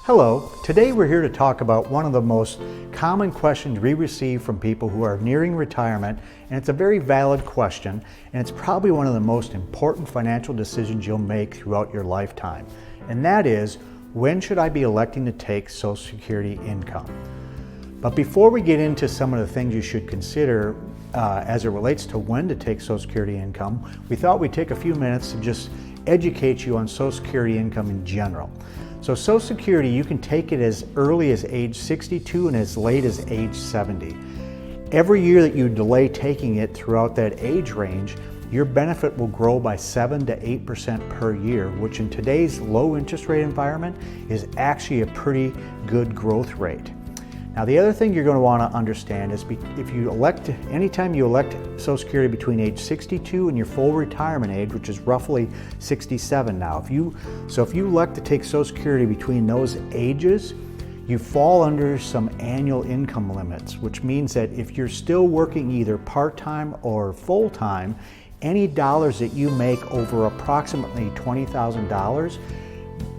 Hello, today we're here to talk about one of the most common questions we receive from people who are nearing retirement, and it's a very valid question, and it's probably one of the most important financial decisions you'll make throughout your lifetime. And that is, when should I be electing to take Social Security income? But before we get into some of the things you should consider as it relates to when to take Social Security income, we thought we'd take a few minutes to just educate you on Social Security income in general. So Social Security, you can take it as early as age 62 and as late as age 70. Every year that you delay taking it throughout that age range, your benefit will grow by 7 to 8% per year, which in today's low interest rate environment is actually a pretty good growth rate. Now, the other thing you're going to want to understand is if you elect, anytime you elect Social Security between age 62 and your full retirement age, which is roughly 67 now, if you elect to take Social Security between those ages, you fall under some annual income limits, which means that if you're still working either part-time or full-time, any dollars that you make over approximately $20,000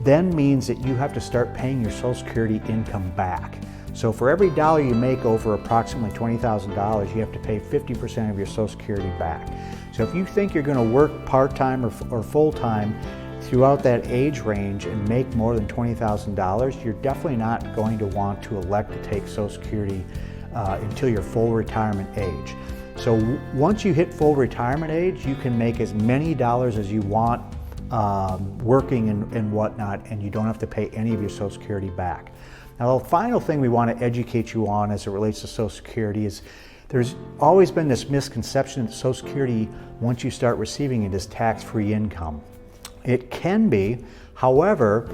then means that you have to start paying your Social Security income back. So for every dollar you make over approximately $20,000, you have to pay 50% of your Social Security back. So if you think you're going to work part-time or full-time throughout that age range and make more than $20,000, you're definitely not going to want to elect to take Social Security until your full retirement age. So once you hit full retirement age, you can make as many dollars as you want working and whatnot, and you don't have to pay any of your Social Security back. Now, the final thing we want to educate you on as it relates to Social Security is there's always been this misconception that Social Security, once you start receiving it, is tax-free income. It can be, however,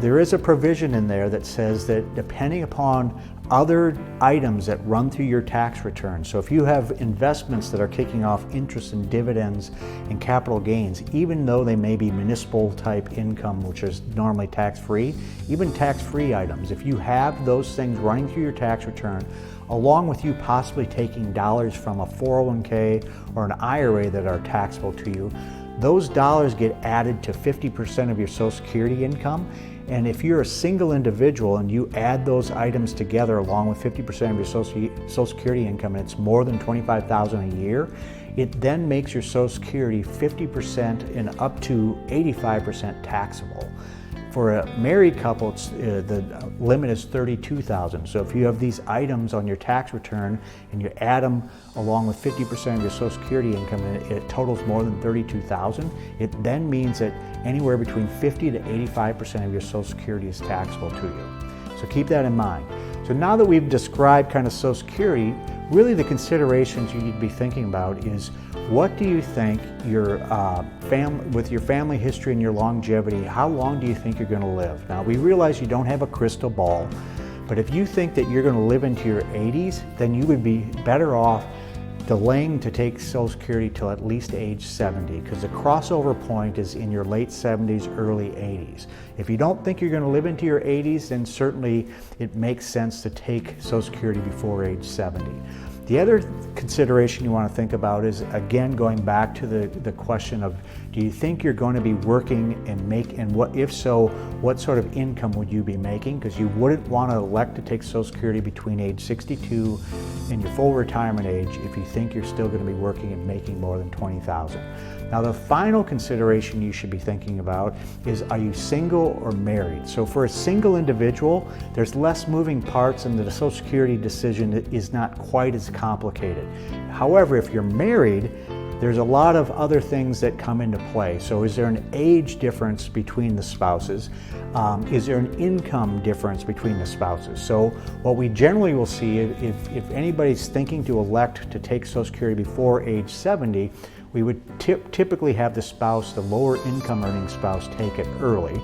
there is a provision in there that says that depending upon other items that run through your tax return, so if you have investments that are kicking off interest and dividends and capital gains, even though they may be municipal type income, which is normally tax-free, even tax-free items, if you have those things running through your tax return, along with you possibly taking dollars from a 401k or an IRA that are taxable to you, those dollars get added to 50% of your Social Security income. And if you're a single individual and you add those items together along with 50% of your Social Security income, and it's more than $25,000 a year, it then makes your Social Security 50% and up to 85% taxable. For a married couple, the limit is $32,000. So if you have these items on your tax return and you add them along with 50% of your Social Security income, and it totals more than $32,000, it then means that anywhere between 50 to 85% of your Social Security is taxable to you. So keep that in mind. So now that we've described kind of Social Security, really the considerations you need to be thinking about is, what do you think your with your family history and your longevity, how long do you think you're going to live? Now, we realize you don't have a crystal ball, but if you think that you're going to live into your 80s, then you would be better off delaying to take Social Security till at least age 70, because the crossover point is in your late 70s, early 80s. If you don't think you're going to live into your 80s, then certainly it makes sense to take Social Security before age 70. The other consideration you want to think about is, again, going back to the question of, do you think you're going to be working and what, if so, what sort of income would you be making? Because you wouldn't want to elect to take Social Security between age 62 and your full retirement age if you think you're still going to be working and making more than $20,000. Now, the final consideration you should be thinking about is, are you single or married? So for a single individual, there's less moving parts and the Social Security decision is not quite as complicated. However, if you're married, there's a lot of other things that come into play. So is there an age difference between the spouses? Is there an income difference between the spouses? So what we generally will see, if anybody's thinking to elect to take Social Security before age 70, we would typically have the lower income earning spouse, take it early,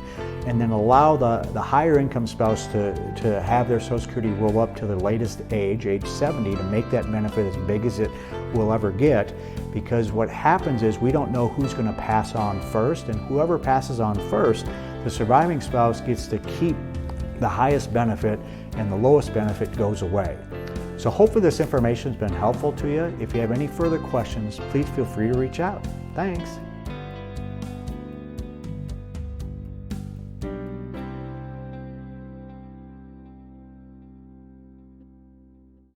and then allow the higher income spouse to have their Social Security roll up to the latest age 70, to make that benefit as big as it will ever get. Because what happens is, we don't know who's going to pass on first, and whoever passes on first, the surviving spouse gets to keep the highest benefit and the lowest benefit goes away. So hopefully this information has been helpful to you. If you have any further questions, please feel free to reach out. Thanks.